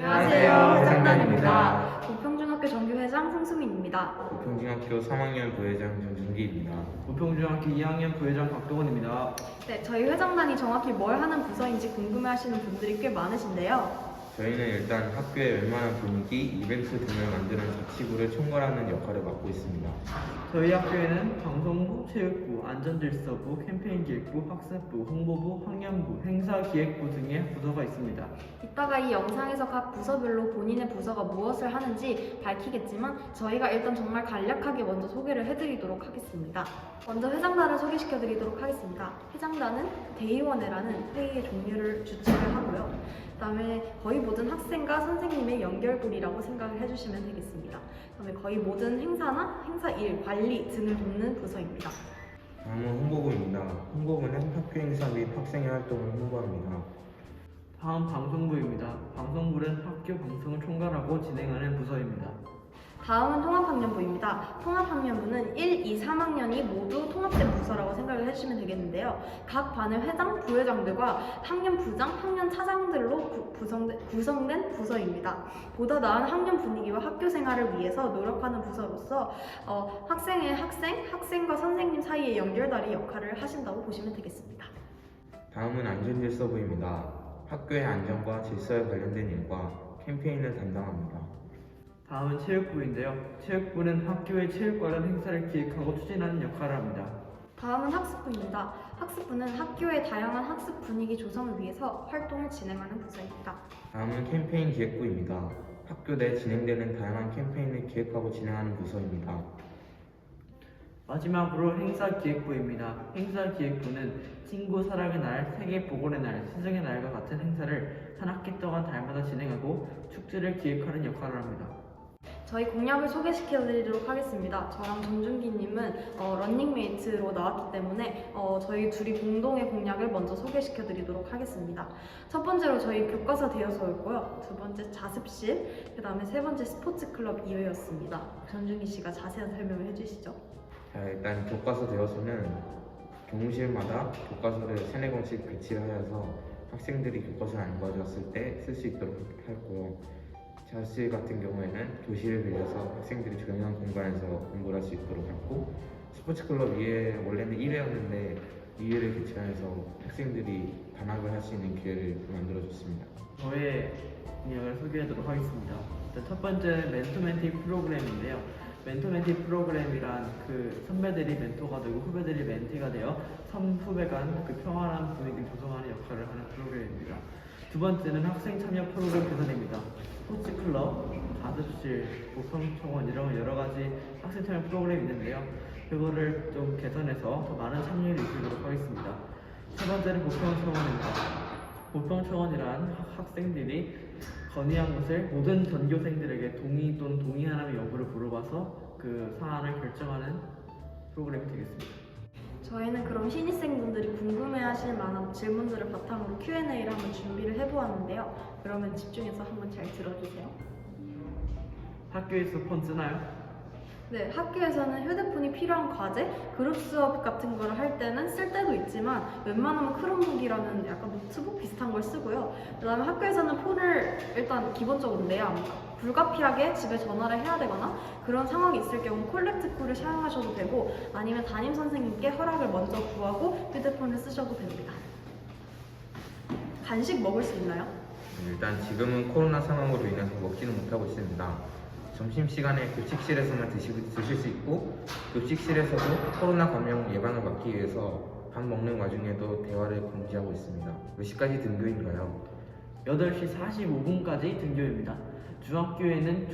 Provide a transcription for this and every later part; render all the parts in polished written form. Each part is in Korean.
안녕하세요. 회장단입니다. 부평중학교 정규회장 송수민입니다. 부평중학교 3학년 부회장 정준기입니다. 부평중학교 2학년 부회장 박동원입니다. 네, 저희 회장단이 정확히 뭘 하는 부서인지 궁금해하시는 분들이 꽤 많으신데요. 저희는 일단 학교의 웬만한 분위기, 이벤트 등을 만드는 자치구를 총괄하는 역할을 맡고 있습니다. 저희 학교에는 방송부, 체육부, 안전질서부, 캠페인기획부, 학습부, 홍보부, 학년부, 행사기획부 등의 부서가 있습니다. 이따가 이 영상에서 각 부서별로 본인의 부서가 무엇을 하는지 밝히겠지만 저희가 일단 정말 간략하게 먼저 소개를 해드리도록 하겠습니다. 먼저 회장단을 소개시켜드리도록 하겠습니다. 회장단은 대의원회라는 회의의 종류를 주최를 하고요. 그 다음에 거의 모든 학생과 선생님의 연결고리라고 생각을 해주시면 되겠습니다. 그 다음에 거의 모든 행사나 행사 일, 관리 등을 돕는 부서입니다. 다음은 홍보부입니다. 홍보부는 학교 행사 및 학생의 활동을 홍보합니다. 다음 방송부입니다. 방송부는 학교 방송을 총괄하고 진행하는 부서입니다. 다음은 통합학년부입니다. 통합학년부는 1, 2, 3학년이 모두 통합된 부서라고 생각을 해주시면 되겠는데요. 각 반의 회장, 부회장들과 학년 부장, 학년 차장들로 구성된 부서입니다. 보다 나은 학년 분위기와 학교 생활을 위해서 노력하는 부서로서 학생과 선생님 사이의 연결다리 역할을 하신다고 보시면 되겠습니다. 다음은 안전질서부입니다. 학교의 안전과 질서에 관련된 일과 캠페인을 담당합니다. 다음은 체육부인데요. 체육부는 학교의 체육 관련 행사를 기획하고 추진하는 역할을 합니다. 다음은 학습부입니다. 학습부는 학교의 다양한 학습 분위기 조성을 위해서 활동을 진행하는 부서입니다. 다음은 캠페인 기획부입니다. 학교 내 진행되는 다양한 캠페인을 기획하고 진행하는 부서입니다. 마지막으로 행사기획부입니다. 행사기획부는 친구 사랑의 날, 세계 보건의 날, 스승의 날과 같은 행사를 한 학기 동안 달마다 진행하고 축제를 기획하는 역할을 합니다. 저희 공약을 소개시켜드리도록 하겠습니다. 저랑 정준기님은 런닝메이트로 나왔기 때문에 저희 둘이 공동의 공약을 먼저 소개시켜드리도록 하겠습니다. 첫 번째로 저희 교과서 대여서였고요. 두 번째 자습실, 그 다음에 세 번째 스포츠클럽 2회였습니다. 전준기 씨가 자세한 설명을 해주시죠. 자, 일단 교과서 대여서는 교무실마다 교과서를 3-4권씩 배치를 하여서 학생들이 교과서를 안 가져왔을 때 쓸 수 있도록 했고요. 자습실 같은 경우에는 교실을 빌려서 학생들이 조용한 공간에서 공부를 할 수 있도록 했고, 스포츠클럽 2회 원래는 1회였는데 2회를 개최해서 학생들이 반학을 할 수 있는 기회를 만들어줬습니다. 저의 공약을 소개하도록 하겠습니다. 일단 첫 번째는 멘토멘티 프로그램인데요. 멘토멘티 프로그램이란 그 선배들이 멘토가 되고 후배들이 멘티가 되어 선후배 간 그 평안한 분위기를 조성하는 역할을 하는 프로그램입니다. 두 번째는 학생 참여 프로그램 개선입니다. 스포츠클럽, 자습실, 보평청원 이런 여러 가지 학생 참여 프로그램이 있는데요. 그거를 좀 개선해서 더 많은 참여를 이끌도록 하겠습니다. 세 번째는 보평청원입니다. 보평청원이란 학생들이 건의한 것을 모든 전교생들에게 동의 또는 동의하는 여부를 물어봐서 그 사안을 결정하는 프로그램이 되겠습니다. 저희는 그럼 신입생분들이 궁금해하실 만한 질문들을 바탕으로 Q&A를 한번 준비를 해보았는데요. 그러면 집중해서 한번 잘 들어주세요. 학교에서 폰 쓰나요? 네, 학교에서는 휴대폰이 필요한 과제, 그룹 수업 같은 걸 할 때는 쓸 때도 있지만 웬만하면 크롬북이라는 약간 노트북 비슷한 걸 쓰고요. 그 다음에 학교에서는 폰을 일단 기본적으로 내야 합니다. 불가피하게 집에 전화를 해야 되거나 그런 상황이 있을 경우 콜렉트콜을 사용하셔도 되고 아니면 담임 선생님께 허락을 먼저 구하고 휴대폰을 쓰셔도 됩니다. 간식 먹을 수 있나요? 일단 지금은 코로나 상황으로 인해서 먹지는 못하고 있습니다. 점심시간에 급식실에서만 드실 수 있고, 급식실에서도 코로나 감염 예방을 막기 위해서 밥 먹는 와중에도 대화를 금지하고 있습니다. 몇 시까지 등교인가요? 8시 45분까지 등교입니다. 중학교에는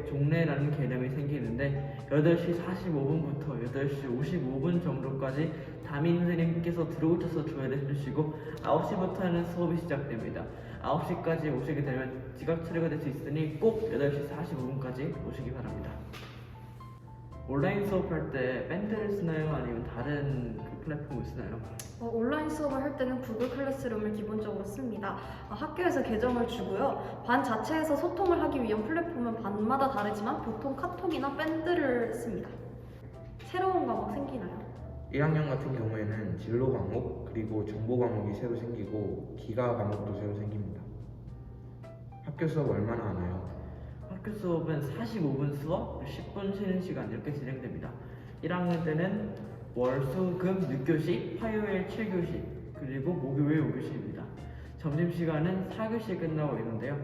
종례라는 개념이 생기는데 8시 45분부터 8시 55분 정도까지 담임 선생님께서 들어오셔서 조회를 해주시고 9시부터는 수업이 시작됩니다. 9시까지 오시게 되면 지각 처리가 될 수 있으니 꼭 8시 45분까지 오시기 바랍니다. 온라인 수업할 때 밴드를 쓰나요? 아니면 다른 그 플랫폼을 쓰나요? 온라인 수업을 할 때는 구글 클래스룸을 기본적으로 씁니다. 학교에서 계정을 주고요. 반 자체에서 소통을 하기 위한 플랫폼은 반마다 다르지만 보통 카톡이나 밴드를 씁니다. 새로운 과목 생기나요? 1학년 같은 경우에는 진로 과목, 그리고 정보 과목이 새로 생기고 기가 과목도 새로 생깁니다. 학교 수업 얼마나 하나요? 학교 수업은 45분 수업, 10분 쉬는 시간 이렇게 진행됩니다. 1학년 때는 월, 수, 금, 6교시, 화요일 7교시, 그리고 목요일 5교시입니다. 점심시간은 4교시에 끝나고 있는데요.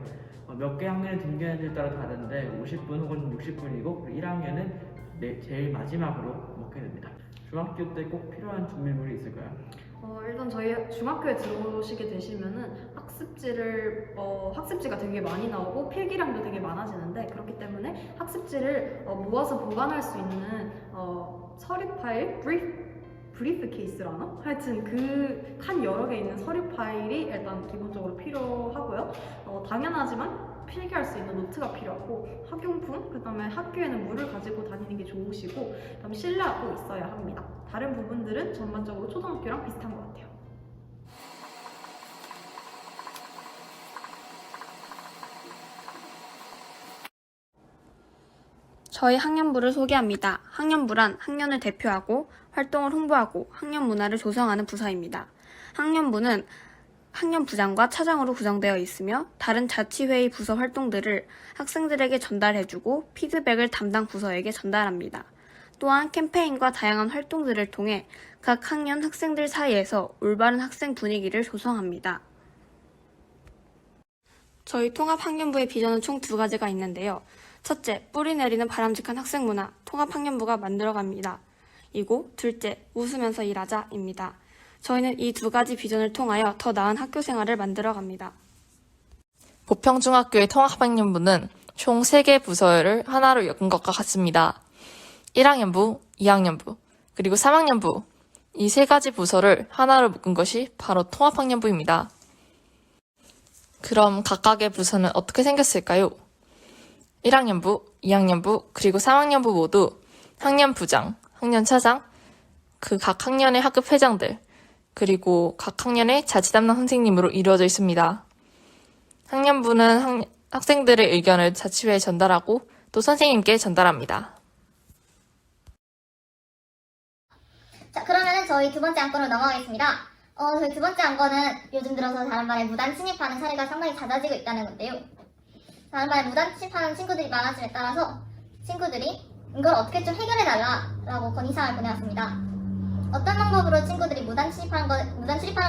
몇 개 학년에 등교하는지에 따라 다른데 50분 혹은 60분이고 1학년은 제일 마지막으로 먹게 됩니다. 중학교 때 꼭 필요한 준비물이 있을까요? 일단 저희 중학교에 들어오시게 되시면은 학습지가 되게 많이 나오고 필기량도 되게 많아지는데, 그렇기 때문에 학습지를 모아서 보관할 수 있는 서류 파일, 브리프 케이스라나? 하여튼 그 칸 여러 개 있는 서류 파일이 일단 기본적으로 필요하고요. 당연하지만 필기할 수 있는 노트가 필요하고, 학용품, 그 다음에 학교에는 물을 가지고 다니는 게 좋으시고, 그 다음에 실내가 꼭 있어야 합니다. 다른 부분들은 전반적으로 초등학교랑 비슷한 것 같아요. 저희 학년부를 소개합니다. 학년부란 학년을 대표하고 활동을 홍보하고 학년 문화를 조성하는 부서입니다. 학년부는 학년부장과 차장으로 구성되어 있으며 다른 자치회의 부서 활동들을 학생들에게 전달해주고 피드백을 담당 부서에게 전달합니다. 또한 캠페인과 다양한 활동들을 통해 각 학년 학생들 사이에서 올바른 학생 분위기를 조성합니다. 저희 통합학년부의 비전은 총 2가지가 있는데요. 첫째, 뿌리 내리는 바람직한 학생 문화, 통합학년부가 만들어갑니다. 이고 둘째, 웃으면서 일하자입니다. 저희는 이 2가지 비전을 통하여 더 나은 학교 생활을 만들어갑니다. 보평중학교의 통합학년부는 총 3개 부서를 하나로 엮은 것과 같습니다. 1학년부, 2학년부, 그리고 3학년부, 이 3가지 부서를 하나로 묶은 것이 바로 통합학년부입니다. 그럼 각각의 부서는 어떻게 생겼을까요? 1학년부, 2학년부, 그리고 3학년부 모두 학년부장, 학년차장, 그 각 학년의 학급 회장들, 그리고 각 학년의 자치 담당 선생님으로 이루어져 있습니다. 학년부는 학생들의 의견을 자치회에 전달하고 또 선생님께 전달합니다. 자, 그러면 저희 2번째 안건으로 넘어가겠습니다. 저희 2번째 안건은 요즘 들어서 다른 반에 무단 침입하는 사례가 상당히 잦아지고 있다는 건데요. 다른 반에 무단 침입하는 친구들이 많아짐에 따라서 친구들이 이걸 어떻게 좀 해결해달라고 건의사항을 보내왔습니다. 어떤 방법으로 친구들이 무단 출입하는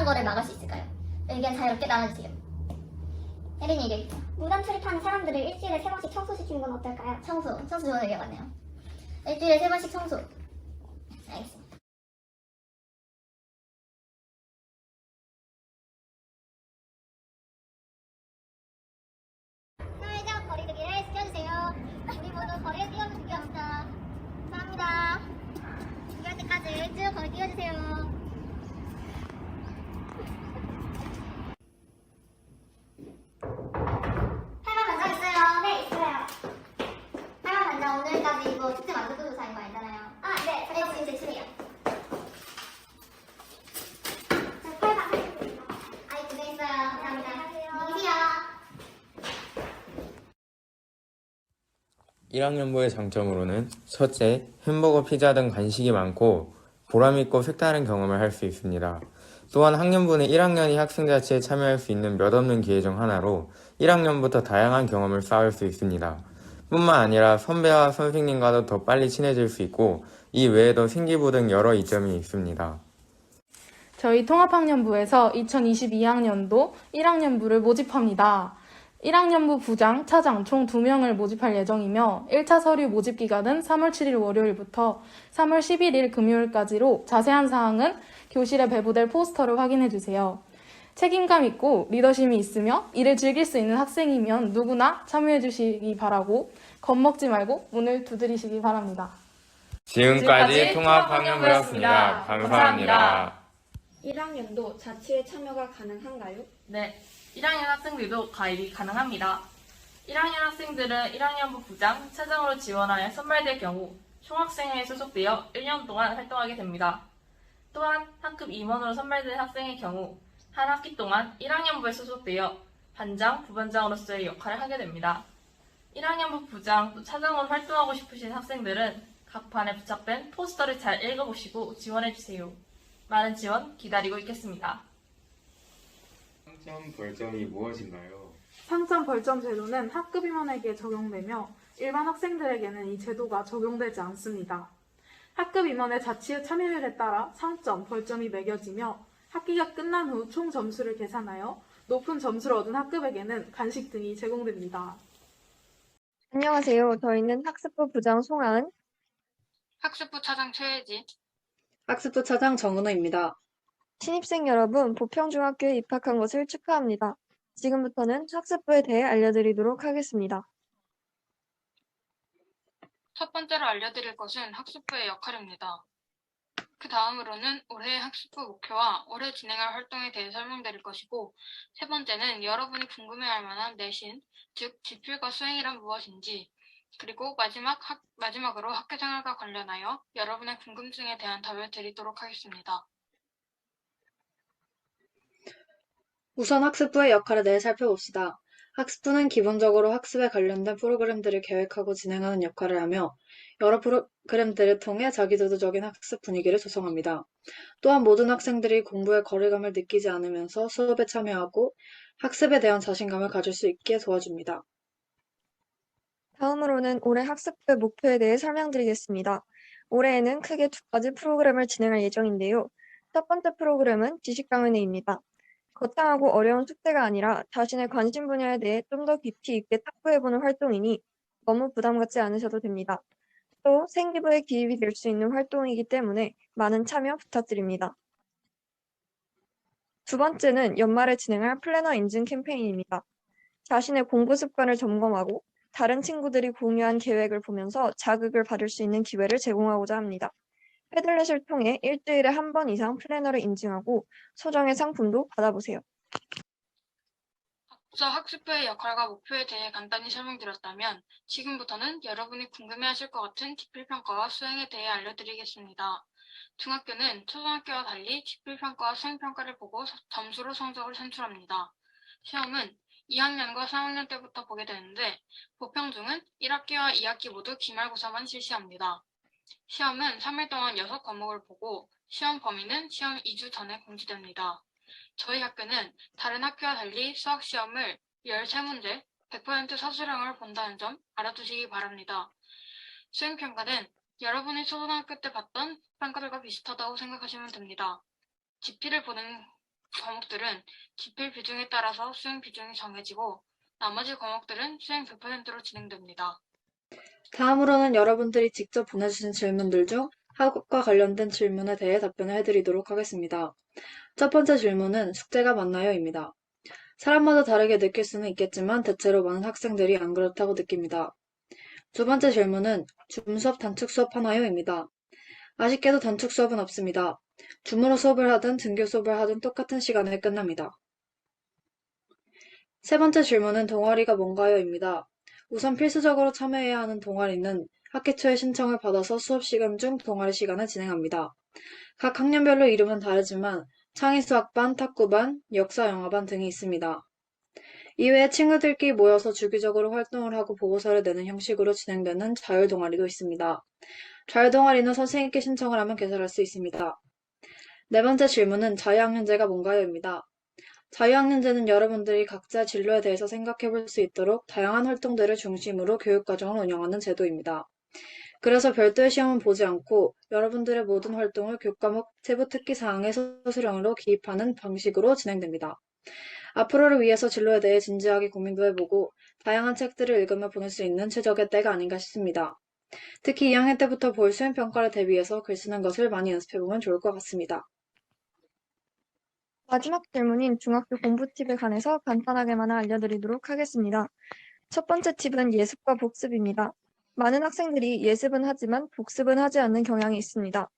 거를 막을 수 있을까요? 의견 자유롭게 나눠주세요. 혜린이 얘기해주세요. 무단 출입하는 사람들을 일주일에 3번씩 청소시키는 건 어떨까요? 청소 좋은 의견 같네요. 일주일에 3번씩 청소. 알겠습니다. 사회적 거리두기를 지켜주세요. 우리 모두 거리에 뛰어주기합니다. 감사합니다. 준비할 때까지 쭉 거리 뛰어주세요. 할말 반장 있어요? 네, 있어요. 할말 반장 오늘까지 이거 숙제 만들고 조사인 거 알잖아요. 아, 네. 지금 제출해요. 저 팔 받겠습니다. 아이, 고생했어요. 감사합니다. 안녕히 계세요. 1학년부의 장점으로는 첫째, 햄버거, 피자 등 간식이 많고 보람있고 색다른 경험을 할 수 있습니다. 또한 학년부는 1학년이 학생자치에 참여할 수 있는 몇 없는 기회 중 하나로 1학년부터 다양한 경험을 쌓을 수 있습니다. 뿐만 아니라 선배와 선생님과도 더 빨리 친해질 수 있고 이 외에도 생기부 등 여러 이점이 있습니다. 저희 통합학년부에서 2022학년도 1학년부를 모집합니다. 1학년부 부장, 차장 총 2명을 모집할 예정이며 1차 서류 모집 기간은 3월 7일 월요일부터 3월 11일 금요일까지로 자세한 사항은 교실에 배부될 포스터를 확인해주세요. 책임감 있고 리더십이 있으며 일을 즐길 수 있는 학생이면 누구나 참여해주시기 바라고 겁먹지 말고 문을 두드리시기 바랍니다. 지금까지 통합학년부였습니다. 감사합니다. 1학년도 자치회 참여가 가능한가요? 네, 1학년 학생들도 가입이 가능합니다. 1학년 학생들은 1학년부 부장, 차장으로 지원하여 선발될 경우 총학생회에 소속되어 1년 동안 활동하게 됩니다. 또한 학급 임원으로 선발된 학생의 경우 한 학기 동안 1학년부에 소속되어 반장, 부반장으로서의 역할을 하게 됩니다. 1학년부 부장, 또 차장으로 활동하고 싶으신 학생들은 각 반에 부착된 포스터를 잘 읽어보시고 지원해주세요. 많은 지원 기다리고 있겠습니다. 학점 벌점이 무엇인가요? 상점 벌점 제도는 학급 임원에게 적용되며 일반 학생들에게는 이 제도가 적용되지 않습니다. 학급 임원의 자치의 참여율에 따라 상점, 벌점이 매겨지며 학기가 끝난 후 총 점수를 계산하여 높은 점수를 얻은 학급에게는 간식 등이 제공됩니다. 안녕하세요. 저희는 학습부 부장 송하은, 학습부 차장 최혜진, 학습부 차장 정은호입니다. 신입생 여러분, 보평중학교에 입학한 것을 축하합니다. 지금부터는 학습부에 대해 알려드리도록 하겠습니다. 첫 번째로 알려드릴 것은 학습부의 역할입니다. 그 다음으로는 올해의 학습부 목표와 올해 진행할 활동에 대해 설명드릴 것이고, 세 번째는 여러분이 궁금해할 만한 내신, 즉 지필과 수행이란 무엇인지, 그리고 마지막으로 학교생활과 관련하여 여러분의 궁금증에 대한 답을 드리도록 하겠습니다. 우선 학습부의 역할에 대해 살펴봅시다. 학습부는 기본적으로 학습에 관련된 프로그램들을 계획하고 진행하는 역할을 하며 여러 프로그램들을 통해 자기주도적인 학습 분위기를 조성합니다. 또한 모든 학생들이 공부에 거리감을 느끼지 않으면서 수업에 참여하고 학습에 대한 자신감을 가질 수 있게 도와줍니다. 다음으로는 올해 학습부의 목표에 대해 설명드리겠습니다. 올해에는 크게 두 가지 프로그램을 진행할 예정인데요. 첫 번째 프로그램은 지식강연회입니다. 거창하고 어려운 숙제가 아니라 자신의 관심 분야에 대해 좀 더 깊이 있게 탁구해보는 활동이니 너무 부담 갖지 않으셔도 됩니다. 또 생기부에 기입이 될 수 있는 활동이기 때문에 많은 참여 부탁드립니다. 두 번째는 연말에 진행할 플래너 인증 캠페인입니다. 자신의 공부 습관을 점검하고 다른 친구들이 공유한 계획을 보면서 자극을 받을 수 있는 기회를 제공하고자 합니다. 패들렛을 통해 일주일에 한 번 이상 플래너를 인증하고 소정의 상품도 받아보세요. 앞서 학습부의 역할과 목표에 대해 간단히 설명드렸다면 지금부터는 여러분이 궁금해하실 것 같은 지필평가와 수행에 대해 알려드리겠습니다. 중학교는 초등학교와 달리 지필평가와 수행평가를 보고 점수로 성적을 산출합니다. 시험은 2학년과 3학년 때부터 보게 되는데 보평중은 1학기와 2학기 모두 기말고사만 실시합니다. 시험은 3일 동안 6과목을 보고 시험 범위는 시험 2주 전에 공지됩니다. 저희 학교는 다른 학교와 달리 수학시험을 13문제, 100% 사수량을 본다는 점 알아두시기 바랍니다. 수행평가는 여러분이 초등학교 때 봤던 평가들과 비슷하다고 생각하시면 됩니다. 지필을 보는 과목들은 지필 비중에 따라서 수행 비중이 정해지고 나머지 과목들은 수행 100%로 진행됩니다. 다음으로는 여러분들이 직접 보내주신 질문들 중 학업과 관련된 질문에 대해 답변을 해드리도록 하겠습니다. 첫 번째 질문은 숙제가 맞나요?입니다. 사람마다 다르게 느낄 수는 있겠지만 대체로 많은 학생들이 안 그렇다고 느낍니다. 두 번째 질문은 줌수업, 단축수업 하나요?입니다. 아쉽게도 단축수업은 없습니다. 줌으로 수업을 하든 등교 수업을 하든 똑같은 시간에 끝납니다. 세 번째 질문은 동아리가 뭔가요?입니다. 우선 필수적으로 참여해야 하는 동아리는 학기 초에 신청을 받아서 수업 시간 중 동아리 시간을 진행합니다. 각 학년별로 이름은 다르지만 창의수학반, 탁구반, 역사영화반 등이 있습니다. 이외에 친구들끼리 모여서 주기적으로 활동을 하고 보고서를 내는 형식으로 진행되는 자율동아리도 있습니다. 자율동아리는 선생님께 신청을 하면 개설할 수 있습니다. 네 번째 질문은 자유학년제가 뭔가요?입니다. 자유학년제는 여러분들이 각자 진로에 대해서 생각해 볼 수 있도록 다양한 활동들을 중심으로 교육과정을 운영하는 제도입니다. 그래서 별도의 시험은 보지 않고 여러분들의 모든 활동을 교과목 세부 특기 사항의 서술형으로 기입하는 방식으로 진행됩니다. 앞으로를 위해서 진로에 대해 진지하게 고민도 해보고 다양한 책들을 읽으며 보낼 수 있는 최적의 때가 아닌가 싶습니다. 특히 2학년 때부터 볼 수행평가를 대비해서 글 쓰는 것을 많이 연습해보면 좋을 것 같습니다. 마지막 질문인 중학교 공부 팁에 관해서 간단하게만 알려드리도록 하겠습니다. 첫 번째 팁은 예습과 복습입니다. 많은 학생들이 예습은 하지만 복습은 하지 않는 경향이 있습니다.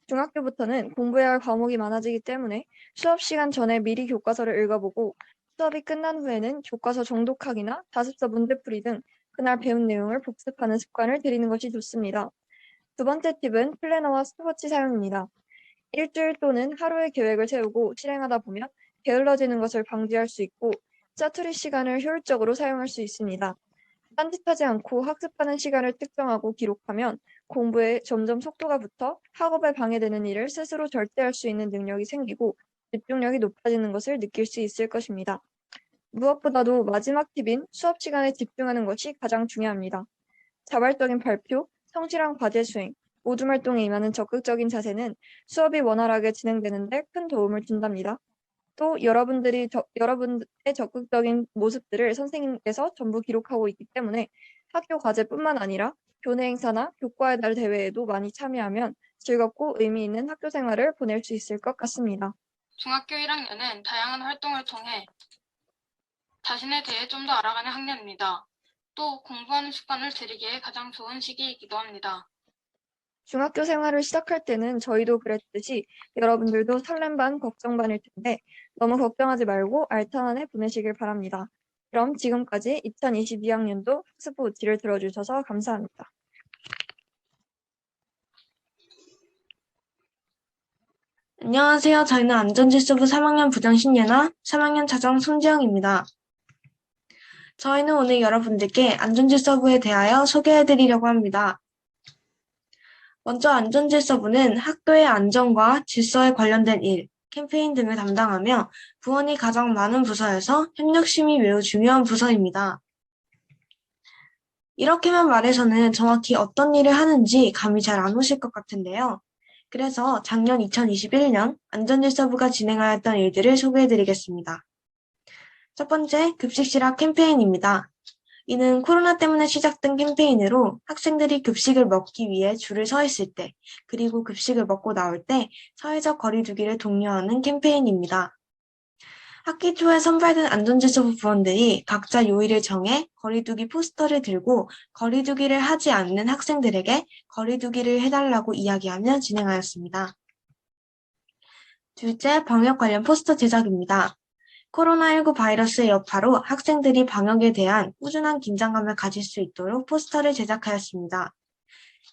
중학교부터는 공부해야 할 과목이 많아지기 때문에 수업 시간 전에 미리 교과서를 읽어보고 수업이 끝난 후에는 교과서 정독하기나 자습서 문제풀이 등 그날 배운 내용을 복습하는 습관을 들이는 것이 좋습니다. 두 번째 팁은 플래너와 스톱워치 사용입니다. 일주일 또는 하루의 계획을 세우고 실행하다 보면 게을러지는 것을 방지할 수 있고 짜투리 시간을 효율적으로 사용할 수 있습니다. 딴짓하지 않고 학습하는 시간을 특정하고 기록하면 공부에 점점 속도가 붙어 학업에 방해되는 일을 스스로 절제할 수 있는 능력이 생기고 집중력이 높아지는 것을 느낄 수 있을 것입니다. 무엇보다도 마지막 팁인 수업 시간에 집중하는 것이 가장 중요합니다. 자발적인 발표, 성실한 과제 수행, 모둠 활동에 임하는 적극적인 자세는 수업이 원활하게 진행되는 데 큰 도움을 준답니다. 또 여러분의 적극적인 모습들을 선생님께서 전부 기록하고 있기 때문에 학교 과제뿐만 아니라 교내 행사나 교과의 날 대회에도 많이 참여하면 즐겁고 의미 있는 학교 생활을 보낼 수 있을 것 같습니다. 중학교 1학년은 다양한 활동을 통해 자신에 대해 좀 더 알아가는 학년입니다. 또 공부하는 습관을 들이기에 가장 좋은 시기이기도 합니다. 중학교 생활을 시작할 때는 저희도 그랬듯이 여러분들도 설렘 반 걱정 반일 텐데 너무 걱정하지 말고 알찬 한 해 보내시길 바랍니다. 그럼 지금까지 2022학년도 학습부 OT를 들어주셔서 감사합니다. 안녕하세요. 저희는 안전질서부 3학년 부장 신예나 3학년 차장 손지영입니다. 저희는 오늘 여러분들께 안전질서부에 대하여 소개해드리려고 합니다. 먼저 안전질서부는 학교의 안전과 질서에 관련된 일, 캠페인 등을 담당하며 부원이 가장 많은 부서에서 협력심이 매우 중요한 부서입니다. 이렇게만 말해서는 정확히 어떤 일을 하는지 감이 잘 안 오실 것 같은데요. 그래서 작년 2021년 안전질서부가 진행하였던 일들을 소개해드리겠습니다. 첫 번째, 급식 실학 캠페인입니다. 이는 코로나 때문에 시작된 캠페인으로 학생들이 급식을 먹기 위해 줄을 서 있을 때, 그리고 급식을 먹고 나올 때 사회적 거리 두기를 독려하는 캠페인입니다. 학기 초에 선발된 안전질서부 부원들이 각자 요일을 정해 거리 두기 포스터를 들고 거리 두기를 하지 않는 학생들에게 거리 두기를 해달라고 이야기하며 진행하였습니다. 둘째, 방역 관련 포스터 제작입니다. 코로나19 바이러스의 여파로 학생들이 방역에 대한 꾸준한 긴장감을 가질 수 있도록 포스터를 제작하였습니다.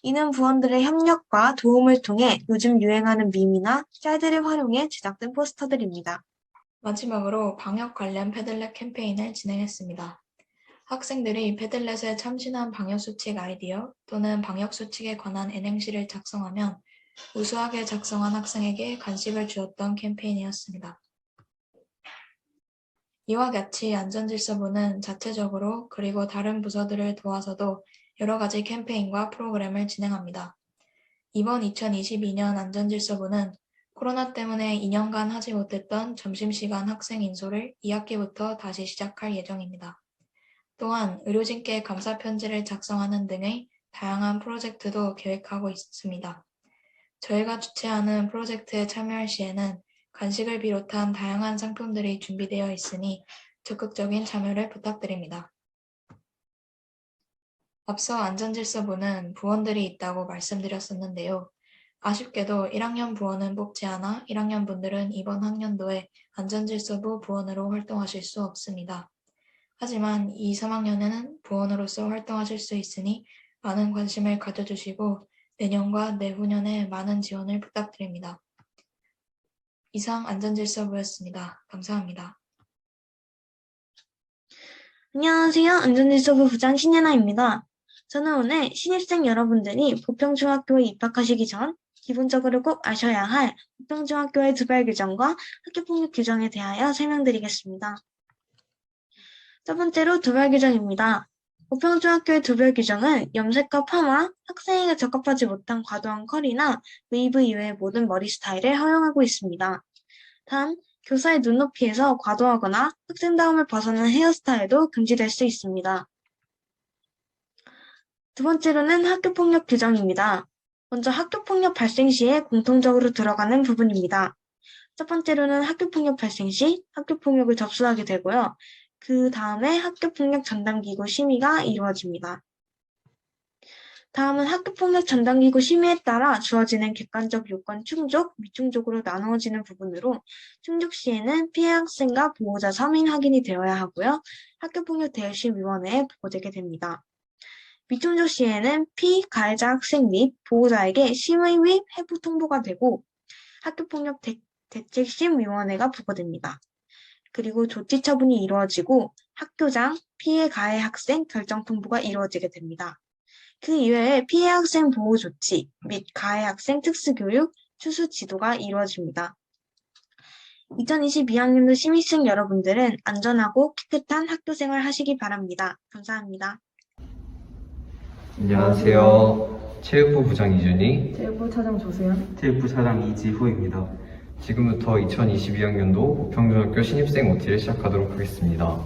이는 부원들의 협력과 도움을 통해 요즘 유행하는 밈이나 짤들을 활용해 제작된 포스터들입니다. 마지막으로 방역 관련 패들렛 캠페인을 진행했습니다. 학생들이 패들렛에 참신한 방역수칙 아이디어 또는 방역수칙에 관한 N행시를 작성하면 우수하게 작성한 학생에게 간식을 주었던 캠페인이었습니다. 이와 같이 안전질서부는 자체적으로 그리고 다른 부서들을 도와서도 여러 가지 캠페인과 프로그램을 진행합니다. 이번 2022년 안전질서부는 코로나 때문에 2년간 하지 못했던 점심시간 학생 인솔을 2학기부터 다시 시작할 예정입니다. 또한 의료진께 감사 편지를 작성하는 등의 다양한 프로젝트도 계획하고 있습니다. 저희가 주최하는 프로젝트에 참여할 시에는 간식을 비롯한 다양한 상품들이 준비되어 있으니 적극적인 참여를 부탁드립니다. 앞서 안전질서부는 부원들이 있다고 말씀드렸었는데요. 아쉽게도 1학년 부원은 뽑지 않아 1학년 분들은 이번 학년도에 안전질서부 부원으로 활동하실 수 없습니다. 하지만 2, 3학년에는 부원으로서 활동하실 수 있으니 많은 관심을 가져주시고 내년과 내후년에 많은 지원을 부탁드립니다. 이상 안전질서부였습니다. 감사합니다. 안녕하세요. 안전질서부 부장 신예나입니다. 저는 오늘 신입생 여러분들이 보평중학교에 입학하시기 전 기본적으로 꼭 아셔야 할 보평중학교의 두발 규정과 학교폭력 규정에 대하여 설명드리겠습니다. 첫 번째로 두발 규정입니다. 보평중학교의 두발 규정은 염색과 파마, 학생에게 적합하지 못한 과도한 컬이나 웨이브 이외의 모든 머리 스타일을 허용하고 있습니다. 단, 교사의 눈높이에서 과도하거나 학생다움을 벗어난 헤어스타일도 금지될 수 있습니다. 두 번째로는 학교폭력 규정입니다. 먼저 학교폭력 발생 시에 공통적으로 들어가는 부분입니다. 첫 번째로는 학교폭력 발생 시 학교폭력을 접수하게 되고요. 그 다음에 학교폭력 전담기구 심의가 이루어집니다. 다음은 학교폭력 전담기구 심의에 따라 주어지는 객관적 요건 충족, 미충족으로 나누어지는 부분으로 충족 시에는 피해 학생과 보호자 서민 확인이 되어야 하고요. 학교폭력 대응심의위원회에 보고되게 됩니다. 미충족 시에는 가해자 학생 및 보호자에게 심의 및 회부 통보가 되고 학교폭력 대책심의위원회가 부과됩니다. 그리고 조치 처분이 이루어지고 학교장, 피해 가해 학생 결정 통보가 이루어지게 됩니다. 그 이외에 피해 학생 보호 조치 및 가해 학생 특수교육, 추수 지도가 이루어집니다. 2022학년도 신입생 여러분들은 안전하고 깨끗한 학교생활 하시기 바랍니다. 감사합니다. 안녕하세요. 체육부 부장 이준희, 체육부 차장 조수연, 체육부 차장 이지후입니다. 지금부터 2022학년도 보평중학교 신입생 OT를 시작하도록 하겠습니다.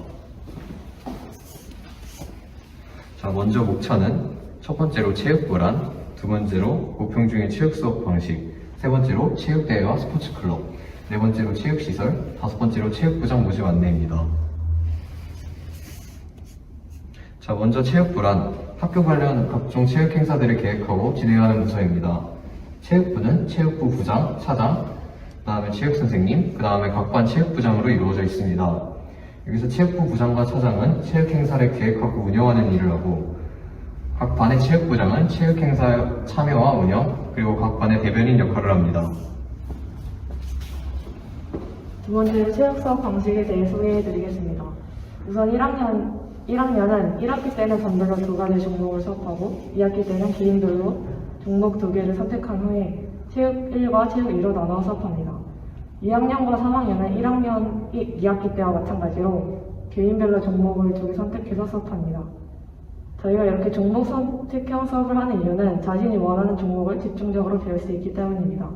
자, 먼저 목차는 첫 번째로 체육부란, 두 번째로 보평중의 체육 수업 방식, 세 번째로 체육대회와 스포츠클럽, 네 번째로 체육시설, 다섯 번째로 체육부장 모집 안내입니다. 자, 먼저 체육부란 학교 관련 각종 체육 행사들을 계획하고 진행하는 부서입니다. 체육부는 체육부 부장, 차장, 그 다음에 체육선생님, 그 다음에 각 반 체육부장으로 이루어져 있습니다. 여기서 체육부 부장과 차장은 체육 행사를 계획하고 운영하는 일을 하고, 각 반의 체육부장은 체육 행사 참여와 운영, 그리고 각 반의 대변인 역할을 합니다. 두 번째로 체육 수업 방식에 대해 소개해드리겠습니다. 우선 1학년은 1학기 때는 반별로 2가지 종목을 수업하고 2학기 때는 개인별로 종목 2개를 선택한 후에 체육 1과 체육 2로 나눠 수업합니다. 2학년과 3학년은 1학년 2학기 때와 마찬가지로 개인별로 종목을 2개 선택해서 수업합니다. 저희가 이렇게 종목 선택형 수업을 하는 이유는 자신이 원하는 종목을 집중적으로 배울 수 있기 때문입니다.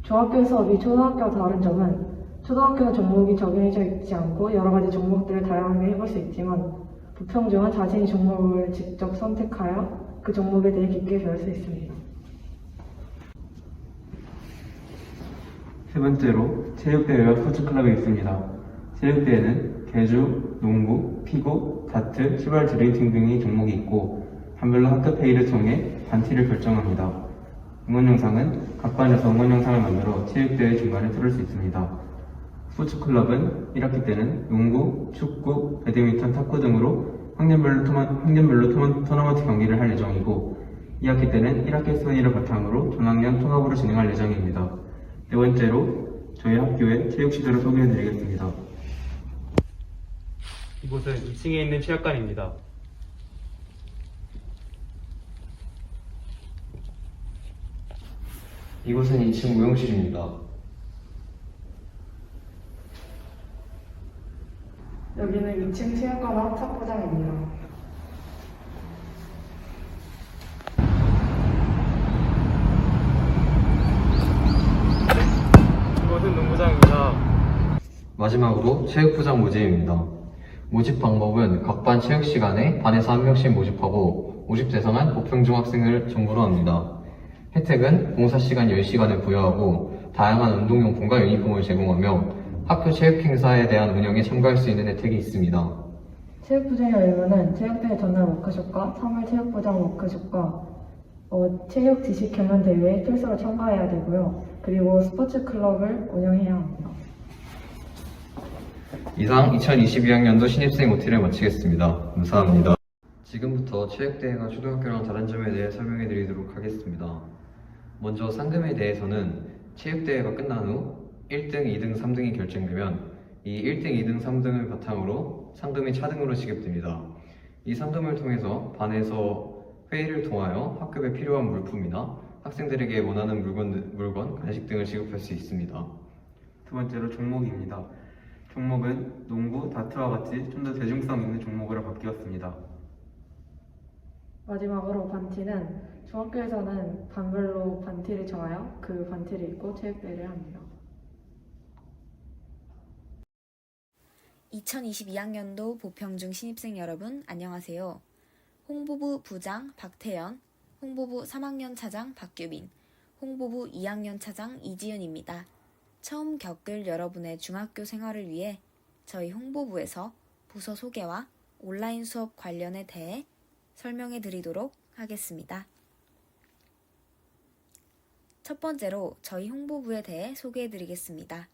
중학교 수업이 초등학교와 다른 점은 초등학교는 종목이 정해져 있지 않고 여러 가지 종목들을 다양하게 해볼 수 있지만 부평중은 자신이 종목을 직접 선택하여 그 종목에 대해 깊게 배울 수 있습니다. 세 번째로 체육대회와 스포츠클럽이 있습니다. 체육대회는 계주, 농구, 피구, 다트, 출발 드레이팅 등의 종목이 있고 반별로 학급 회의를 통해 단티를 결정합니다. 응원 영상은 각 반에서 응원 영상을 만들어 체육대회 중간에 틀을 수 있습니다. 스포츠클럽은 1학기 때는 농구, 축구, 배드민턴, 탁구 등으로 학년별로 토너먼트 경기를 할 예정이고 2학기 때는 1학기 순위를 바탕으로 전학년 통합으로 진행할 예정입니다. 네 번째로 저희 학교의 체육시설을 소개해드리겠습니다. 이곳은 2층에 있는 체육관입니다. 이곳은 2층 무용실입니다. 여기는 2층 체육관과 합창부장입니다. 이곳은 농구장입니다. 마지막으로 체육부장 모집입니다. 모집 방법은 각 반 체육 시간에 반에서 한 명씩 모집하고 모집 대상은 보평중학생을 전부로 합니다. 혜택은 봉사 시간 10시간을 부여하고 다양한 운동용품과 유니폼을 제공하며 학교 체육 행사에 대한 운영에 참가할 수 있는 혜택이 있습니다. 체육부장의 의무는 체육대회 전날 워크숍과 3월 체육부장 워크숍과 체육 지식 경연 대회에 필수로 참가해야 되고요. 그리고 스포츠 클럽을 운영해야 합니다. 이상 2022학년도 신입생 OT를 마치겠습니다. 감사합니다. 지금부터 체육대회가 초등학교랑 다른 점에 대해 설명해 드리도록 하겠습니다. 먼저 상금에 대해서는 체육대회가 끝난 후 1등, 2등, 3등이 결정되면 이 1등, 2등, 3등을 바탕으로 상금이 차등으로 지급됩니다. 이 상금을 통해서 반에서 회의를 통하여 학급에 필요한 물품이나 학생들에게 원하는 물건, 간식 등을 지급할 수 있습니다. 두 번째로 종목입니다. 종목은 농구, 다트와 같이 좀 더 대중성 있는 종목으로 바뀌었습니다. 마지막으로 반티는 중학교에서는 반별로 반티를 정하여 그 반티를 입고 체육대회를 합니다. 2022학년도 보평중 신입생 여러분 안녕하세요. 홍보부 부장 박태연, 홍보부 3학년 차장 박규빈, 홍보부 2학년 차장 이지은입니다. 처음 겪을 여러분의 중학교 생활을 위해 저희 홍보부에서 부서 소개와 온라인 수업 관련에 대해 설명해 드리도록 하겠습니다. 첫 번째로 저희 홍보부에 대해 소개해 드리겠습니다.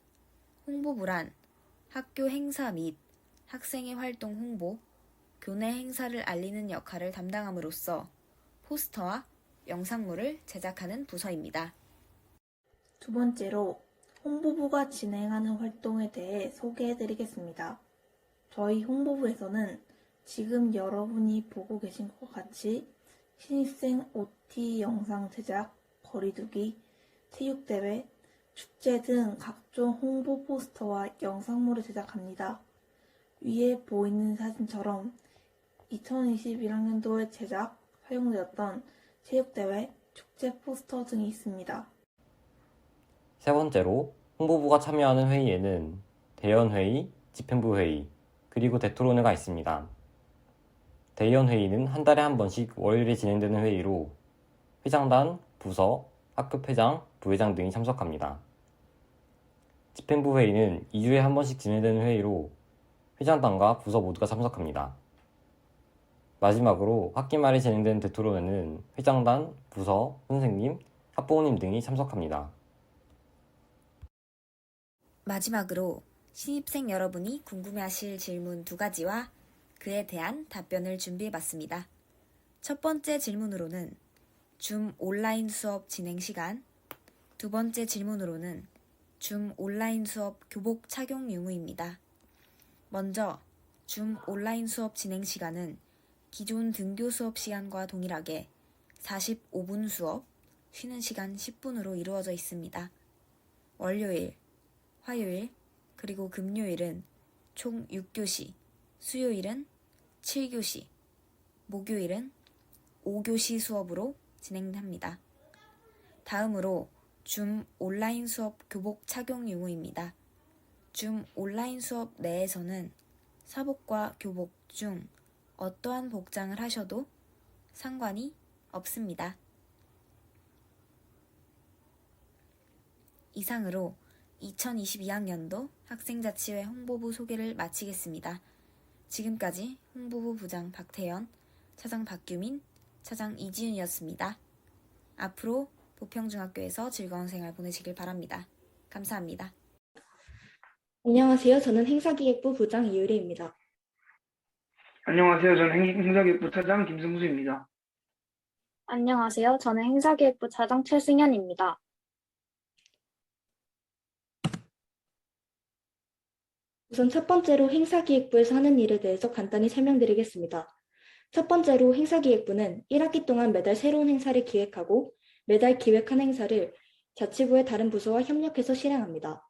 홍보부란 학교 행사 및 학생의 활동 홍보, 교내 행사를 알리는 역할을 담당함으로써 포스터와 영상물을 제작하는 부서입니다. 두 번째로 홍보부가 진행하는 활동에 대해 소개해 드리겠습니다. 저희 홍보부에서는 지금 여러분이 보고 계신 것과 같이 신입생 OT 영상 제작, 거리두기, 체육대회, 축제 등 각종 홍보 포스터와 영상물을 제작합니다. 위에 보이는 사진처럼 2021학년도에 사용되었던 체육대회, 축제 포스터 등이 있습니다. 세 번째로 홍보부가 참여하는 회의에는 대연회의, 집행부회의, 그리고 대토론회가 있습니다. 대연회의는 한 달에 한 번씩 월요일에 진행되는 회의로 회장단, 부서, 학급회장, 부회장 등이 참석합니다. 집행부회의는 2주에 한 번씩 진행되는 회의로 회장단과 부서 모두가 참석합니다. 마지막으로 학기 말에 진행되는 대토론회는 회장단, 부서, 선생님, 학부모님 등이 참석합니다. 마지막으로 신입생 여러분이 궁금해하실 질문 2가지와 그에 대한 답변을 준비해봤습니다. 첫 번째 질문으로는 줌 온라인 수업 진행 시간, 두 번째 질문으로는 줌 온라인 수업 교복 착용 유무입니다. 먼저 줌 온라인 수업 진행 시간은 기존 등교 수업 시간과 동일하게 45분 수업, 쉬는 시간 10분으로 이루어져 있습니다. 월요일, 화요일, 그리고 금요일은 총 6교시, 수요일은 7교시, 목요일은 5교시 수업으로 진행합니다. 다음으로 줌 온라인 수업 교복 착용 유무입니다. 줌 온라인 수업 내에서는 사복과 교복 중 어떠한 복장을 하셔도 상관이 없습니다. 이상으로 2022학년도 학생자치회 홍보부 소개를 마치겠습니다. 지금까지 홍보부 부장 박태연, 차장 박규민, 차장 이지윤이었습니다. 앞으로 보평중학교에서 즐거운 생활 보내시길 바랍니다. 감사합니다. 안녕하세요. 저는 행사기획부 부장 이유리입니다. 안녕하세요. 저는 행사기획부 차장 김승수입니다. 안녕하세요. 저는 행사기획부 차장 최승현입니다. 우선 첫 번째로 행사기획부에서 하는 일에 대해서 간단히 설명드리겠습니다. 첫 번째로 행사기획부는 1학기 동안 매달 새로운 행사를 기획하고 매달 기획한 행사를 자치부의 다른 부서와 협력해서 실행합니다.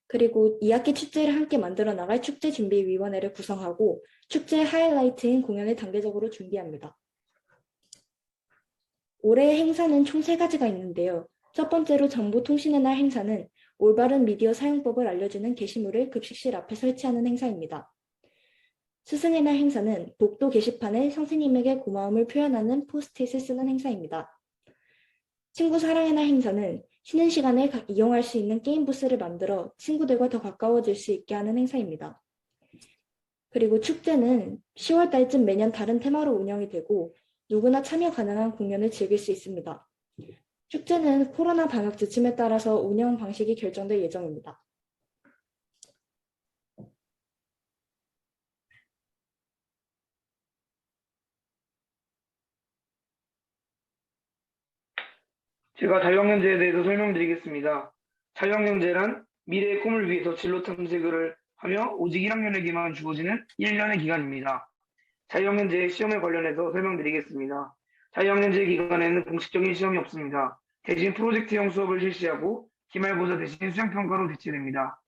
그리고 2학기 축제를 함께 만들어 나갈 축제준비위원회를 구성하고 축제의 하이라이트인 공연을 단계적으로 준비합니다. 올해의 행사는 총 3가지가 있는데요. 첫 번째로 정보통신의 날 행사는 올바른 미디어 사용법을 알려주는 게시물을 급식실 앞에 설치하는 행사입니다. 스승의 날 행사는 복도 게시판에 선생님에게 고마움을 표현하는 포스트잇을 쓰는 행사입니다. 친구 사랑의 날 행사는 쉬는 시간에 이용할 수 있는 게임 부스를 만들어 친구들과 더 가까워질 수 있게 하는 행사입니다. 그리고 축제는 10월 달쯤 매년 다른 테마로 운영이 되고 누구나 참여 가능한 공연을 즐길 수 있습니다. 축제는 코로나 방역 지침에 따라서 운영 방식이 결정될 예정입니다. 제가 자유학년제에 대해서 설명드리겠습니다. 자유학년제란 미래의 꿈을 위해서 진로 탐색을 하며 오직 1학년에게만 주어지는 1년의 기간입니다. 자유학년제의 시험에 관련해서 설명드리겠습니다. 자유학년제 기간에는 공식적인 시험이 없습니다. 대신 프로젝트형 수업을 실시하고 기말고사 대신 수행평가로 대체됩니다.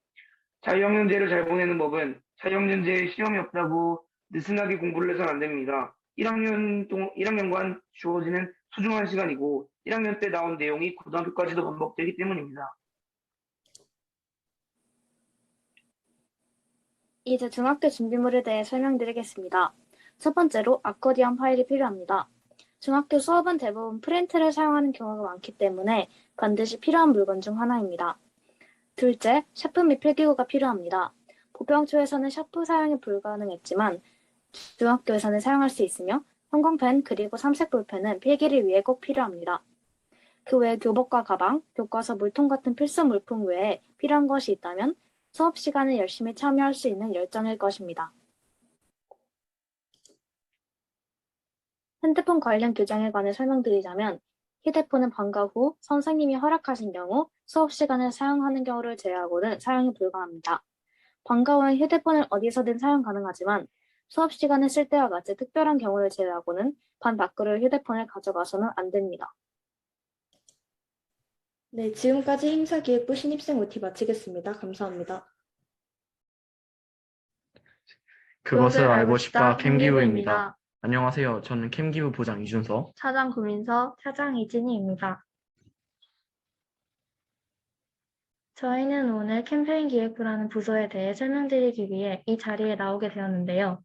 자유학년제를 잘 보내는 법은 자유학년제에 시험이 없다고 느슨하게 공부를 해서는 안 됩니다. 1학년간 주어지는 소중한 시간이고 1학년 때 나온 내용이 고등학교까지도 반복되기 때문입니다. 이제 중학교 준비물에 대해 설명드리겠습니다. 첫 번째로 아코디언 파일이 필요합니다. 중학교 수업은 대부분 프린트를 사용하는 경우가 많기 때문에 반드시 필요한 물건 중 하나입니다. 둘째, 샤프 및 필기구가 필요합니다. 보평초에서는 샤프 사용이 불가능했지만 중학교에서는 사용할 수 있으며 형광펜 그리고 삼색 볼펜은 필기를 위해 꼭 필요합니다. 그 외에 교복과 가방, 교과서, 물통 같은 필수 물품 외에 필요한 것이 있다면 수업 시간에 열심히 참여할 수 있는 열정일 것입니다. 핸드폰 관련 규정에 관해 설명드리자면 휴대폰은 방과 후 선생님이 허락하신 경우 수업 시간에 사용하는 경우를 제외하고는 사용이 불가합니다. 방과 후엔 휴대폰을 어디서든 사용 가능하지만 수업 시간에 쓸 때와 같이 특별한 경우를 제외하고는 반 밖으로 휴대폰을 가져가서는 안 됩니다. 네, 지금까지 행사기획부 신입생 OT 마치겠습니다. 감사합니다. 그것을 알고 싶다 캠기부입니다. 안녕하세요. 저는 캠기부 부장 이준서. 차장 구민서, 차장 이진희입니다. 저희는 오늘 캠페인 기획부라는 부서에 대해 설명드리기 위해 이 자리에 나오게 되었는데요.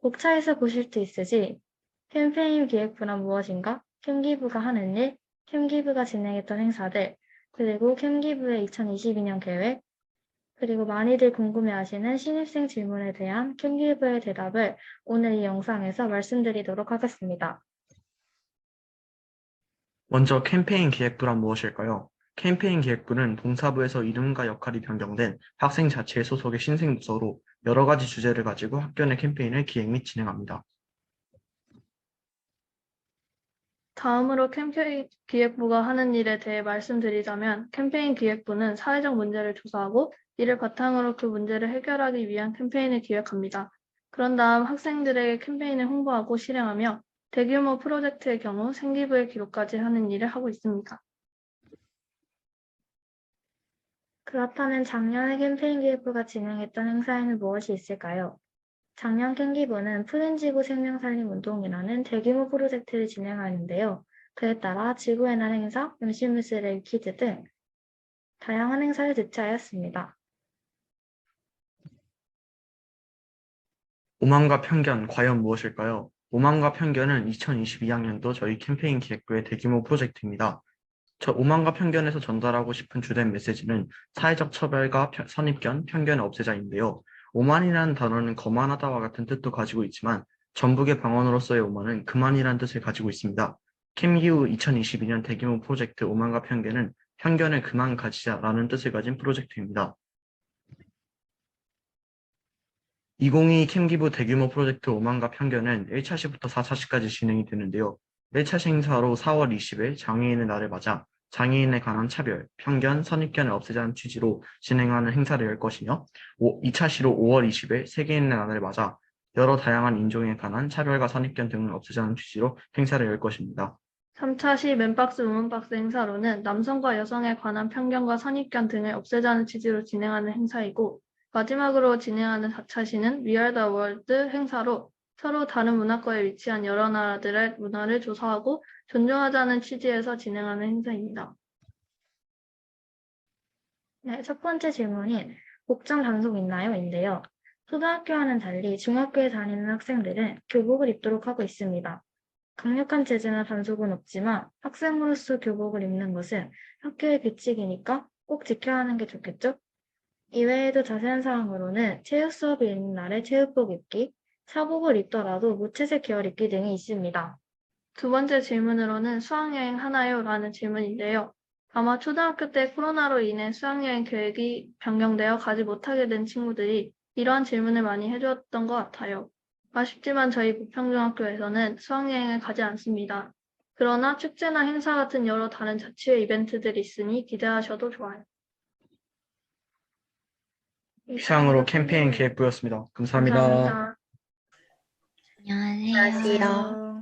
목차에서 보실 수 있으시 캠페인 기획부란 무엇인가, 캠기부가 하는 일, 캠기부가 진행했던 행사들, 그리고 캠기부의 2022년 계획, 그리고 많이들 궁금해하시는 신입생 질문에 대한 캠기부의 대답을 오늘 이 영상에서 말씀드리도록 하겠습니다. 먼저 캠페인 기획부란 무엇일까요? 캠페인 기획부는 동사부에서 이름과 역할이 변경된 학생 자체의 소속의 신생 부서로 여러 가지 주제를 가지고 학교 내 캠페인을 기획 및 진행합니다. 다음으로 캠페인 기획부가 하는 일에 대해 말씀드리자면 캠페인 기획부는 사회적 문제를 조사하고 이를 바탕으로 그 문제를 해결하기 위한 캠페인을 기획합니다. 그런 다음 학생들에게 캠페인을 홍보하고 실행하며 대규모 프로젝트의 경우 생기부의 기록까지 하는 일을 하고 있습니다. 그렇다면 작년에 캠페인 기획부가 진행했던 행사에는 무엇이 있을까요? 작년 캠기부는 푸른지구 생명살림운동이라는 대규모 프로젝트를 진행하는데요. 그에 따라 지구의 날 행사, 음식물쓰레기 퀴즈 등 다양한 행사를 개최하였습니다. 오만과 편견, 과연 무엇일까요? 오만과 편견은 2022학년도 저희 캠페인 기획부의 대규모 프로젝트입니다. 오만과 편견에서 전달하고 싶은 주된 메시지는 사회적 처벌과 선입견, 편견을 없애자인데요. 오만이라는 단어는 거만하다와 같은 뜻도 가지고 있지만 전북의 방언으로서의 오만은 그만이라는 뜻을 가지고 있습니다. 캠기후 2022년 대규모 프로젝트 오만과 편견은 편견을 그만 가지자라는 뜻을 가진 프로젝트입니다. 2022 캠기부 대규모 프로젝트 오만과 편견은 1차시부터 4차시까지 진행이 되는데요. 1차 행사로 4월 20일 장애인의 날을 맞아 장애인에 관한 차별, 편견, 선입견을 없애자는 취지로 진행하는 행사를 열 것이며 2차시로 5월 20일 세계인의 날을 맞아 여러 다양한 인종에 관한 차별과 선입견 등을 없애자는 취지로 행사를 열 것입니다. 3차시 맨박스 우먼박스 행사로는 남성과 여성에 관한 편견과 선입견 등을 없애자는 취지로 진행하는 행사이고 마지막으로 진행하는 4차시는 We Are the World 행사로 서로 다른 문화권에 위치한 여러 나라들의 문화를 조사하고 존중하자는 취지에서 진행하는 행사입니다. 네, 첫 번째 질문인 복장 단속 있나요? 인데요. 초등학교와는 달리 중학교에 다니는 학생들은 교복을 입도록 하고 있습니다. 강력한 제재나 단속은 없지만 학생으로서 교복을 입는 것은 학교의 규칙이니까 꼭 지켜야 하는 게 좋겠죠? 이외에도 자세한 사항으로는 체육 수업이 있는 날에 체육복 입기, 사복을 입더라도 무채색 계열 입기 등이 있습니다. 두 번째 질문으로는 수학여행 하나요? 라는 질문인데요. 아마 초등학교 때 코로나로 인해 수학여행 계획이 변경되어 가지 못하게 된 친구들이 이러한 질문을 많이 해주었던 것 같아요. 아쉽지만 저희 부평중학교에서는 수학여행을 가지 않습니다. 그러나 축제나 행사 같은 여러 다른 자치회 이벤트들이 있으니 기대하셔도 좋아요. 이상으로 캠페인 기획부였습니다. 감사합니다. 안녕하세요.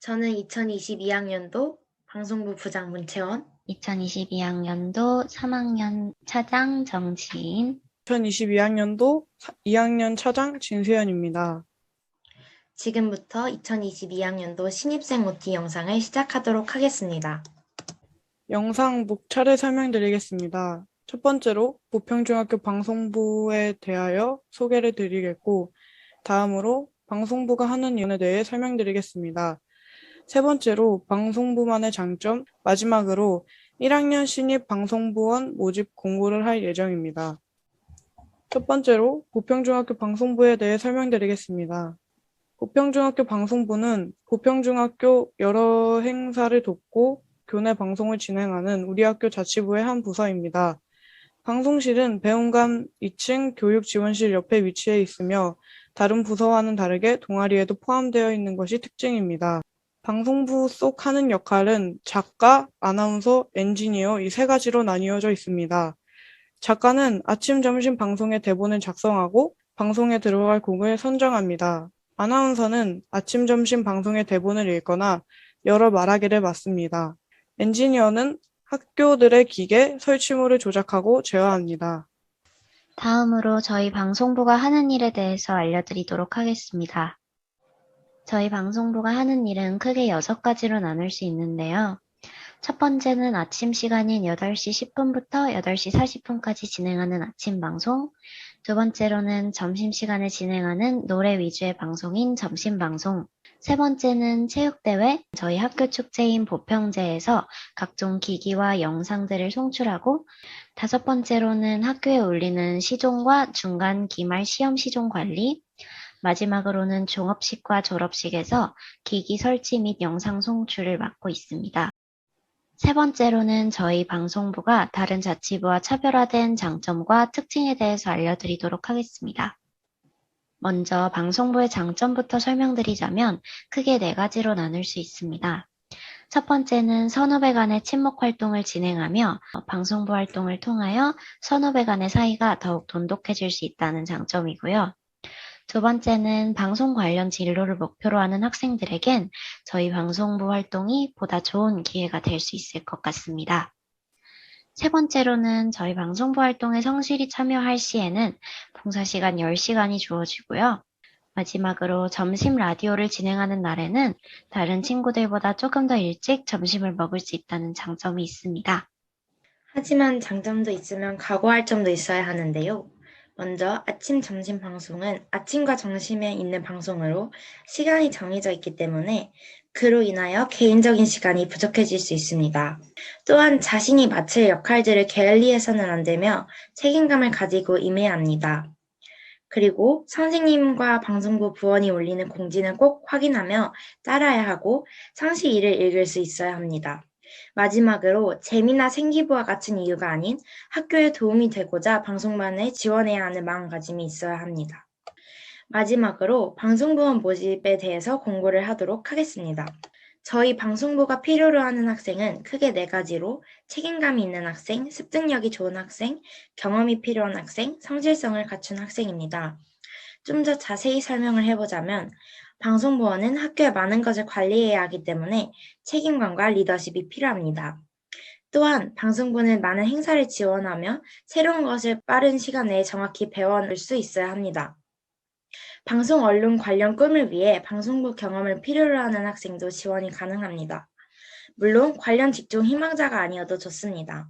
저는 2022학년도 방송부 부장 문채원, 2022학년도 3학년 차장 정지인, 2022학년도 2학년 차장 진수연입니다. 지금부터 2022학년도 신입생 OT 영상을 시작하도록 하겠습니다. 영상 목차를 설명드리겠습니다. 첫 번째로 부평중학교 방송부에 대하여 소개를 드리겠고, 다음으로 방송부가 하는 일에 대해 설명드리겠습니다. 세 번째로 방송부만의 장점, 마지막으로 1학년 신입 방송부원 모집 공고를 할 예정입니다. 첫 번째로 부평중학교 방송부에 대해 설명드리겠습니다. 부평중학교 방송부는 부평중학교 여러 행사를 돕고 교내 방송을 진행하는 우리 학교 자치부의 한 부서입니다. 방송실은 배움관 2층 교육지원실 옆에 위치해 있으며 다른 부서와는 다르게 동아리에도 포함되어 있는 것이 특징입니다. 방송부 속 하는 역할은 작가, 아나운서, 엔지니어 이 세 가지로 나뉘어져 있습니다. 작가는 아침, 점심 방송의 대본을 작성하고 방송에 들어갈 곡을 선정합니다. 아나운서는 아침, 점심 방송의 대본을 읽거나 여러 말하기를 맡습니다. 엔지니어는 학교들의 기계, 설치물을 조작하고 제어합니다. 다음으로 저희 방송부가 하는 일에 대해서 알려드리도록 하겠습니다. 저희 방송부가 하는 일은 크게 6가지로 나눌 수 있는데요. 첫 번째는 아침 시간인 8시 10분부터 8시 40분까지 진행하는 아침 방송, 두 번째로는 점심시간에 진행하는 노래 위주의 방송인 점심 방송, 세 번째는 체육대회, 저희 학교 축제인 보평제에서 각종 기기와 영상들을 송출하고, 다섯 번째로는 학교에 울리는 시종과 중간 기말 시험 시종 관리, 마지막으로는 종업식과 졸업식에서 기기 설치 및 영상 송출을 맡고 있습니다. 세 번째로는 저희 방송부가 다른 자치부와 차별화된 장점과 특징에 대해서 알려드리도록 하겠습니다. 먼저 방송부의 장점부터 설명드리자면 크게 4가지로 나눌 수 있습니다. 첫 번째는 선후배 간의 친목 활동을 진행하며 방송부 활동을 통하여 선후배 간의 사이가 더욱 돈독해질 수 있다는 장점이고요. 두 번째는 방송 관련 진로를 목표로 하는 학생들에겐 저희 방송부 활동이 보다 좋은 기회가 될 수 있을 것 같습니다. 세 번째로는 저희 방송부 활동에 성실히 참여할 시에는 봉사시간 10시간이 주어지고요. 마지막으로 점심 라디오를 진행하는 날에는 다른 친구들보다 조금 더 일찍 점심을 먹을 수 있다는 장점이 있습니다. 하지만 장점도 있으면 각오할 점도 있어야 하는데요. 먼저 아침, 점심 방송은 아침과 점심에 있는 방송으로 시간이 정해져 있기 때문에 그로 인하여 개인적인 시간이 부족해질 수 있습니다. 또한 자신이 맡을 역할들을 게을리해서는 안 되며 책임감을 가지고 임해야 합니다. 그리고 선생님과 방송부 부원이 올리는 공지는 꼭 확인하며 따라야 하고 상시일을 읽을 수 있어야 합니다. 마지막으로 재미나 생기부와 같은 이유가 아닌 학교에 도움이 되고자 방송반에 지원해야 하는 마음가짐이 있어야 합니다. 마지막으로 방송부원 모집에 대해서 공고를 하도록 하겠습니다. 저희 방송부가 필요로 하는 학생은 크게 4가지로 책임감이 있는 학생, 습득력이 좋은 학생, 경험이 필요한 학생, 성실성을 갖춘 학생입니다. 좀 더 자세히 설명을 해보자면 방송부원은 학교에 많은 것을 관리해야 하기 때문에 책임감과 리더십이 필요합니다. 또한 방송부는 많은 행사를 지원하며 새로운 것을 빠른 시간 내에 정확히 배워올 수 있어야 합니다. 방송 언론 관련 꿈을 위해 방송부 경험을 필요로 하는 학생도 지원이 가능합니다. 물론 관련 직종 희망자가 아니어도 좋습니다.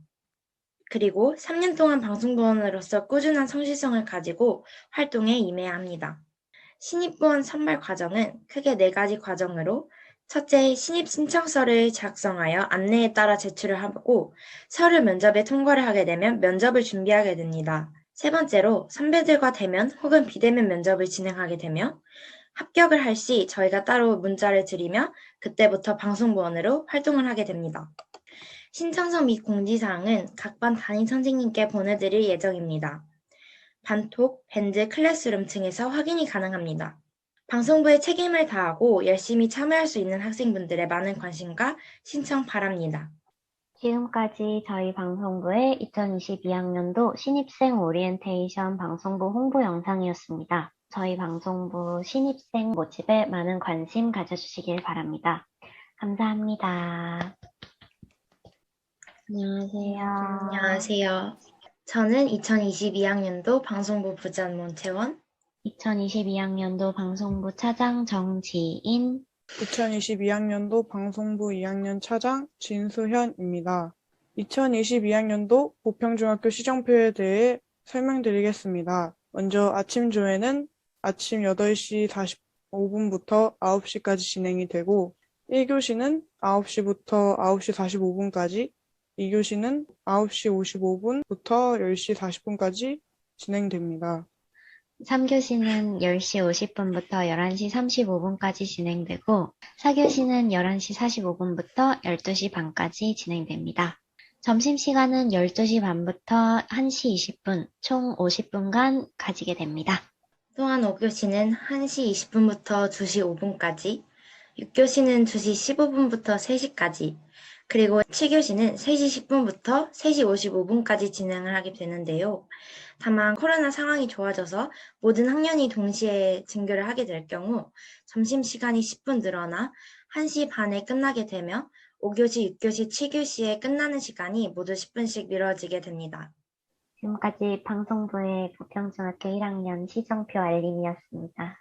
그리고 3년 동안 방송부원으로서 꾸준한 성실성을 가지고 활동에 임해야 합니다. 신입부원 선발 과정은 크게 4가지 과정으로 첫째, 신입 신청서를 작성하여 안내에 따라 제출을 하고 서류 면접에 통과를 하게 되면 면접을 준비하게 됩니다. 세 번째로 선배들과 대면 혹은 비대면 면접을 진행하게 되며 합격을 할 시 저희가 따로 문자를 드리며 그때부터 방송부원으로 활동을 하게 됩니다. 신청서 및 공지사항은 각 반 담임 선생님께 보내드릴 예정입니다. 반톡, 밴드, 클래스룸 등에서 확인이 가능합니다. 방송부에 책임을 다하고 열심히 참여할 수 있는 학생분들의 많은 관심과 신청 바랍니다. 지금까지 저희 방송부의 2022학년도 신입생 오리엔테이션 방송부 홍보 영상이었습니다. 저희 방송부 신입생 모집에 많은 관심 가져주시길 바랍니다. 감사합니다. 안녕하세요. 안녕하세요. 저는 2022학년도 방송부 부장 문채원, 2022학년도 방송부 차장 정지인, 2022학년도 방송부 2학년 차장 진수현입니다. 2022학년도 보평중학교 시정표에 대해 설명드리겠습니다. 먼저 아침 조회는 아침 8시 45분부터 9시까지 진행이 되고 1교시는 9시부터 9시 45분까지, 2교시는 9시 55분부터 10시 40분까지 진행됩니다. 3교시는 10시 50분부터 11시 35분까지 진행되고 4교시는 11시 45분부터 12시 반까지 진행됩니다. 점심시간은 12시 반부터 1시 20분, 총 50분간 가지게 됩니다. 또한 5교시는 1시 20분부터 2시 5분까지, 6교시는 2시 15분부터 3시까지, 그리고 7교시는 3시 10분부터 3시 55분까지 진행을 하게 되는데요. 다만 코로나 상황이 좋아져서 모든 학년이 동시에 등교를 하게 될 경우 점심시간이 10분 늘어나 1시 반에 끝나게 되며 5교시, 6교시, 7교시에 끝나는 시간이 모두 10분씩 미뤄지게 됩니다. 지금까지 방송부의 부평중학교 1학년 시정표 알림이었습니다.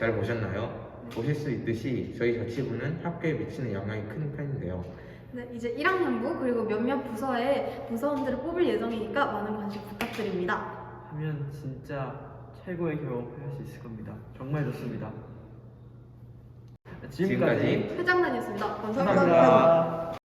잘 보셨나요? 보실 수 있듯이 저희 자치부는 학교에 미치는 영향이 큰 편인데요. 네, 이제 1학년부 그리고 몇몇 부서에 부서원들을 뽑을 예정이니까 많은 관심 부탁드립니다. 하면 진짜 최고의 경험을 할 수 있을 겁니다. 정말 좋습니다. 지금까지 회장단이었습니다. 감사합니다. 감사합니다.